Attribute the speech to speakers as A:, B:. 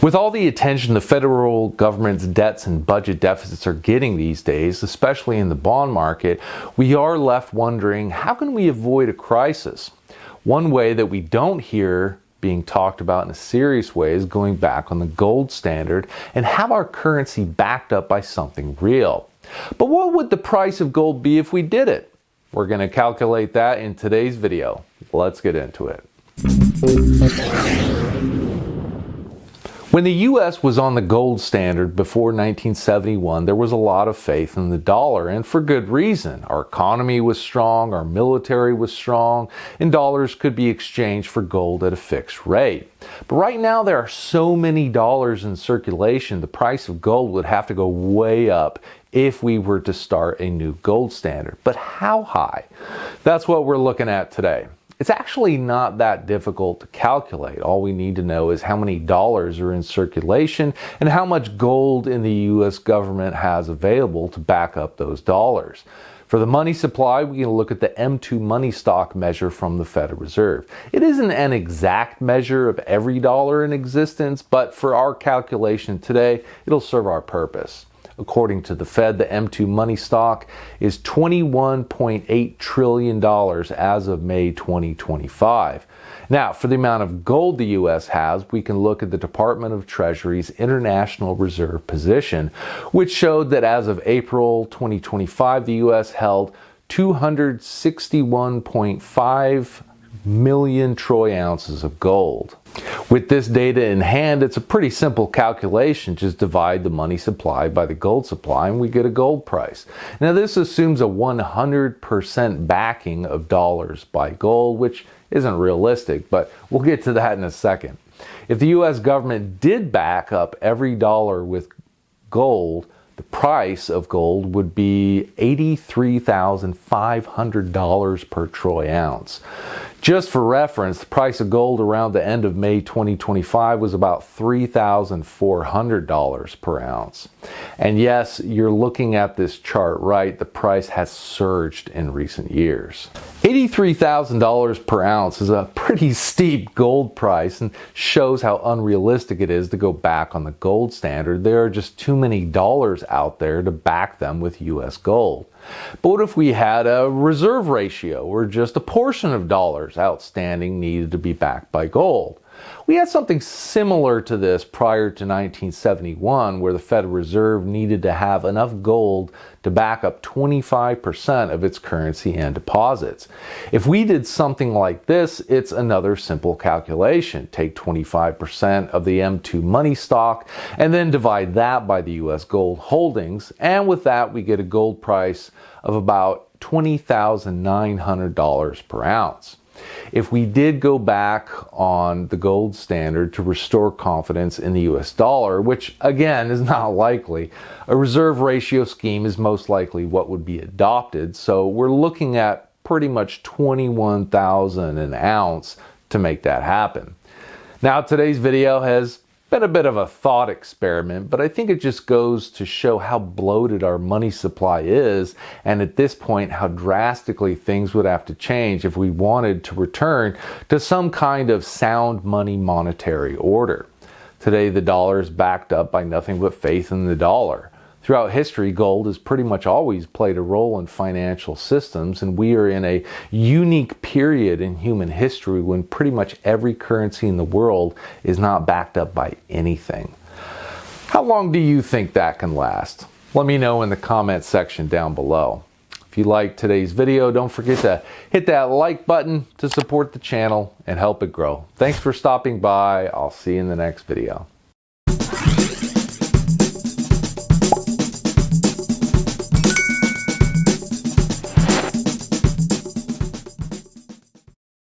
A: With all the attention the federal government's debts and budget deficits are getting these days, especially in the bond market, we are left wondering, how can we avoid a crisis? One way that we don't hear being talked about in a serious way is going back on the gold standard and have our currency backed up by something real. But what would the price of gold be if we did it? We're going to calculate that in today's video. Let's get into it. When the U.S. was on the gold standard before 1971, there was a lot of faith in the dollar, and for good reason. Our economy was strong, our military was strong, and dollars could be exchanged for gold at a fixed rate. But right now there are so many dollars in circulation, the price of gold would have to go way up if we were to start a new gold standard. But how high? That's what we're looking at today. It's actually not that difficult to calculate. All we need to know is how many dollars are in circulation and how much gold in the U.S. government has available to back up those dollars. For the money supply, we can look at the M2 money stock measure from the Federal Reserve. It isn't an exact measure of every dollar in existence, but for our calculation today, it'll serve our purpose. According to the Fed, the M2 money stock is $21.8 trillion as of May 2025. Now, for the amount of gold the U.S. has, we can look at the Department of Treasury's International Reserve position, which showed that as of April 2025, the U.S. held 261.5 million troy ounces of gold. With this data in hand, it's a pretty simple calculation. Just divide the money supply by the gold supply and we get a gold price. Now this assumes a 100% backing of dollars by gold, which isn't realistic, but we'll get to that in a second. If the U.S. government did back up every dollar with gold, the price of gold would be $83,500 per troy ounce. Just for reference, the price of gold around the end of May 2025 was about $3,400 per ounce. And yes, you're looking at this chart right, the price has surged in recent years. $83,000 per ounce is a pretty steep gold price and shows how unrealistic it is to go back on the gold standard. There are just too many dollars out there to back them with U.S. gold. But what if we had a reserve ratio where just a portion of dollars outstanding needed to be backed by gold? We had something similar to this prior to 1971, where the Federal Reserve needed to have enough gold to back up 25% of its currency and deposits. If we did something like this, it's another simple calculation. Take 25% of the M2 money stock and then divide that by the U.S. gold holdings, and with that we get a gold price of about $20,900 per ounce. If we did go back on the gold standard to restore confidence in the US dollar, which again is not likely, a reserve ratio scheme is most likely what would be adopted. So we're looking at pretty much $21,000 an ounce to make that happen. Now today's video has been a bit of a thought experiment, but I think it just goes to show how bloated our money supply is, and at this point how drastically things would have to change if we wanted to return to some kind of sound money monetary order. Today the dollar is backed up by nothing but faith in the dollar. Throughout history, gold has pretty much always played a role in financial systems, and we are in a unique period in human history when pretty much every currency in the world is not backed up by anything. How long do you think that can last? Let me know in the comment section down below. If you liked today's video, don't forget to hit that like button to support the channel and help it grow. Thanks for stopping by. I'll see you in the next video.